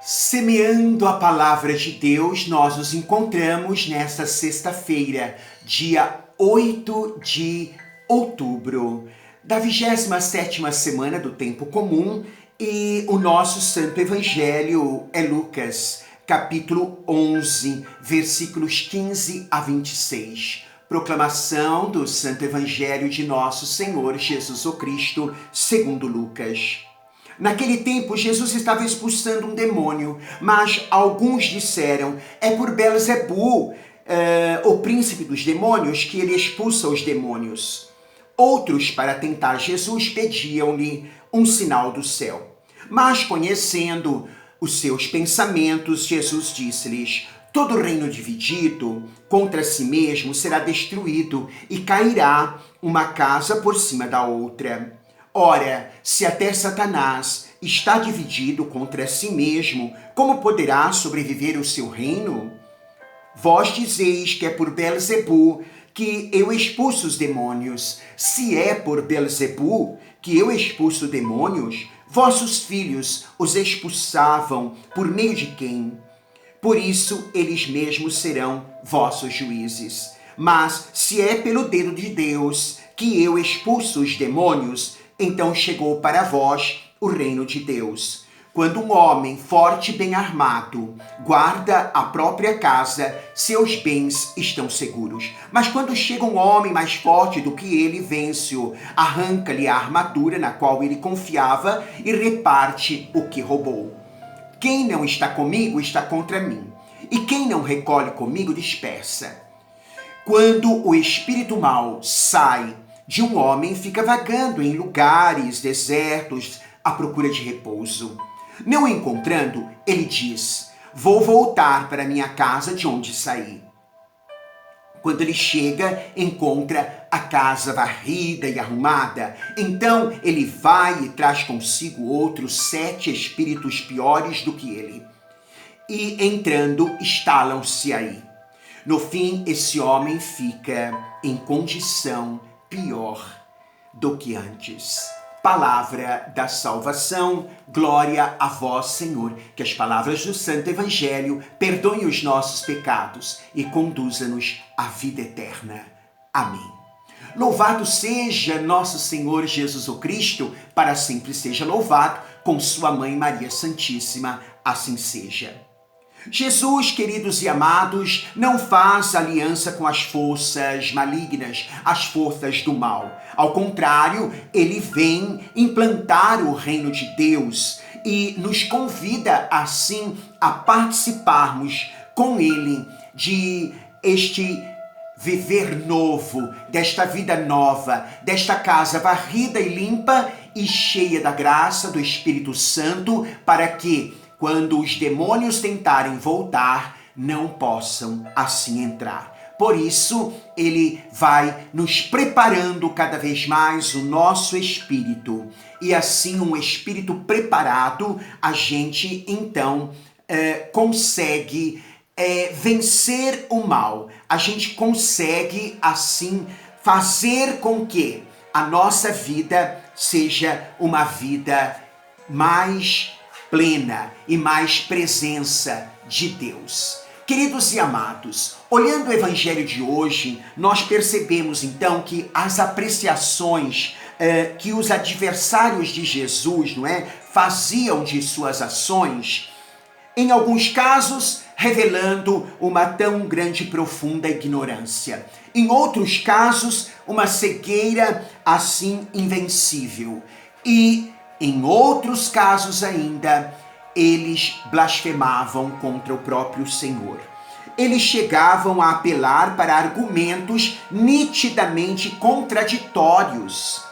Semeando a palavra de Deus, nós nos encontramos nesta sexta-feira, dia 8 de outubro, da 27ª semana do Tempo Comum, e o nosso Santo Evangelho é Lucas, capítulo 11, versículos 15 a 26. Proclamação do Santo Evangelho de nosso Senhor Jesus o Cristo, segundo Lucas. Naquele tempo, Jesus estava expulsando um demônio, mas alguns disseram, é por Belzebu, o príncipe dos demônios, que ele expulsa os demônios. Outros, para tentar Jesus, pediam-lhe um sinal do céu. Mas, conhecendo os seus pensamentos, Jesus disse-lhes, todo reino dividido contra si mesmo será destruído e cairá uma casa por cima da outra. Ora, se até Satanás está dividido contra si mesmo, como poderá sobreviver o seu reino? Vós dizeis que é por Belzebu que eu expulso os demônios. Se é por Belzebu que eu expulso demônios, vossos filhos os expulsavam por meio de quem? Por isso, eles mesmos serão vossos juízes. Mas se é pelo dedo de Deus que eu expulso os demônios, então chegou para vós o reino de Deus. Quando um homem forte e bem armado guarda a própria casa, seus bens estão seguros. Mas quando chega um homem mais forte do que ele, vence-o, arranca-lhe a armadura na qual ele confiava e reparte o que roubou. Quem não está comigo está contra mim, e quem não recolhe comigo dispersa. Quando o espírito mau sai de um homem, fica vagando em lugares desertos à procura de repouso. Não encontrando, ele diz, vou voltar para minha casa de onde saí. Quando ele chega, encontra a casa varrida e arrumada. Então ele vai e traz consigo outros 7 espíritos piores do que ele. E entrando, instalam-se aí. No fim, esse homem fica em condição pior do que antes. Palavra da salvação, glória a vós, Senhor. Que as palavras do Santo Evangelho perdoem os nossos pecados e conduza-nos à vida eterna. Amém. Louvado seja nosso Senhor Jesus o Cristo, para sempre seja louvado, com sua mãe Maria Santíssima, assim seja. Jesus, queridos e amados, não faz aliança com as forças malignas, as forças do mal. Ao contrário, ele vem implantar o reino de Deus e nos convida, assim, a participarmos com ele de este viver novo, desta vida nova, desta casa varrida e limpa e cheia da graça do Espírito Santo, para que, quando os demônios tentarem voltar, não possam assim entrar. Por isso, ele vai nos preparando cada vez mais o nosso espírito. E assim, um espírito preparado, a gente então consegue vencer o mal. A gente consegue assim fazer com que a nossa vida seja uma vida mais plena e mais presença de Deus. Queridos e amados, olhando o Evangelho de hoje, nós percebemos então que as apreciações que os adversários de Jesus, faziam de suas ações, em alguns casos revelando uma tão grande e profunda ignorância. Em outros casos, uma cegueira assim invencível. E em outros casos ainda, eles blasfemavam contra o próprio Senhor. Eles chegavam a apelar para argumentos nitidamente contraditórios,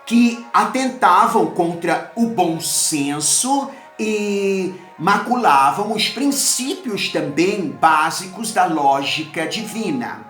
que atentavam contra o bom senso e maculavam os princípios também básicos da lógica divina.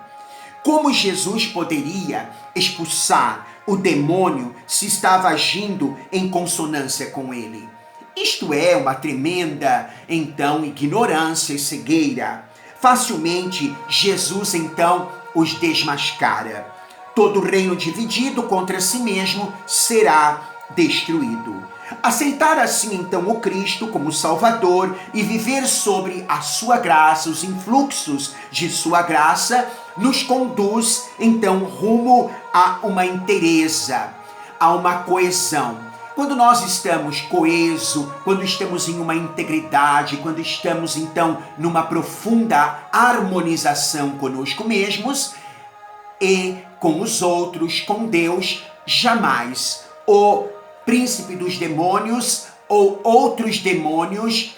Como Jesus poderia expulsar o demônio se estava agindo em consonância com ele? Isto é uma tremenda, então, ignorância e cegueira. Facilmente, Jesus, então, os desmascara. Todo reino dividido contra si mesmo será destruído. Aceitar assim então o Cristo como Salvador e viver sobre a sua graça, os influxos de sua graça, nos conduz então rumo a uma inteireza, a uma coesão. Quando nós estamos coeso, quando estamos em uma integridade, quando estamos então numa profunda harmonização conosco mesmos e com os outros, com Deus, jamais o príncipe dos demônios ou outros demônios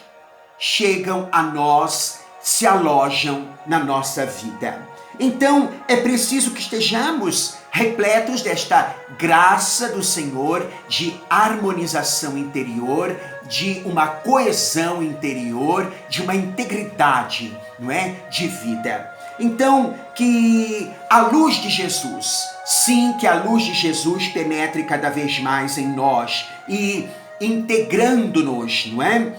chegam a nós, se alojam na nossa vida. Então é preciso que estejamos repletos desta graça do Senhor, de harmonização interior, de uma coesão interior, de uma integridade, não é, de vida. Então, que a luz de Jesus, sim, que a luz de Jesus penetre cada vez mais em nós e integrando-nos, não é?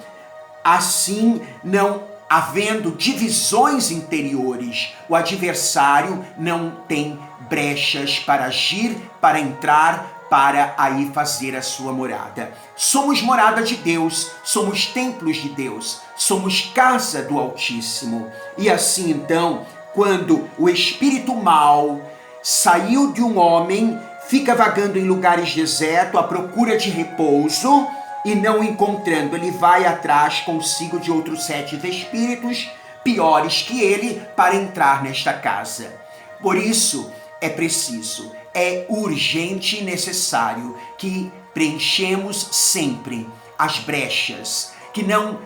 Assim, não havendo divisões interiores, o adversário não tem brechas para agir, para entrar, para aí fazer a sua morada. Somos morada de Deus, somos templos de Deus, somos casa do Altíssimo. E assim então, quando o espírito mau saiu de um homem, fica vagando em lugares desertos à procura de repouso, e não encontrando, ele vai atrás consigo de outros 7 espíritos piores que ele para entrar nesta casa. Por isso é preciso, é urgente e necessário que preenchemos sempre as brechas, que não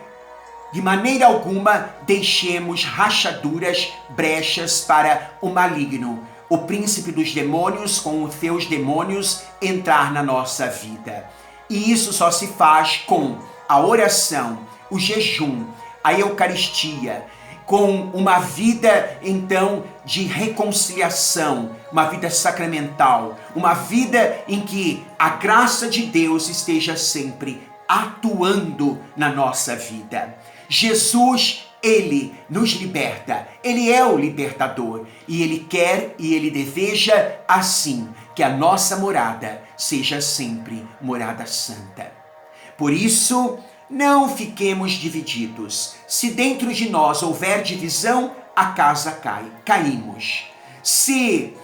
de maneira alguma deixemos rachaduras, brechas para o maligno, o príncipe dos demônios com os seus demônios entrar na nossa vida. E isso só se faz com a oração, o jejum, a Eucaristia, com uma vida então de reconciliação, uma vida sacramental, uma vida em que a graça de Deus esteja sempre atuando na nossa vida. Jesus, ele nos liberta, ele é o libertador e ele quer e ele deseja assim que a nossa morada seja sempre morada santa. Por isso, não fiquemos divididos. Se dentro de nós houver divisão, a casa cai, caímos. Se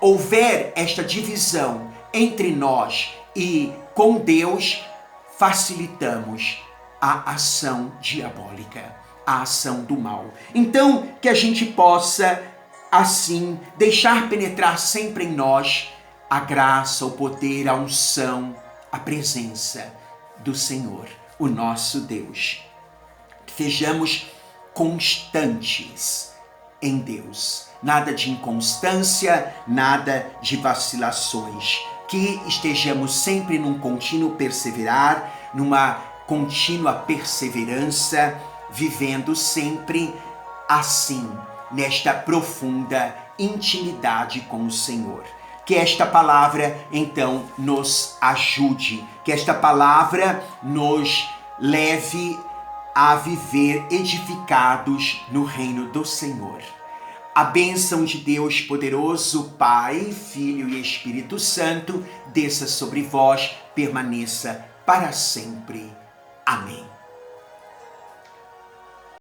houver esta divisão entre nós e com Deus, facilitamos a ação diabólica, a ação do mal. Então, que a gente possa, assim, deixar penetrar sempre em nós a graça, o poder, a unção, a presença do Senhor, o nosso Deus. Que sejamos constantes em Deus. Nada de inconstância, nada de vacilações. Que estejamos sempre num contínuo perseverar, numa contínua perseverança, vivendo sempre assim, nesta profunda intimidade com o Senhor. Que esta palavra, então, nos ajude, que esta palavra nos leve a viver edificados no reino do Senhor. A bênção de Deus poderoso, Pai, Filho e Espírito Santo, desça sobre vós, permaneça para sempre. Amém.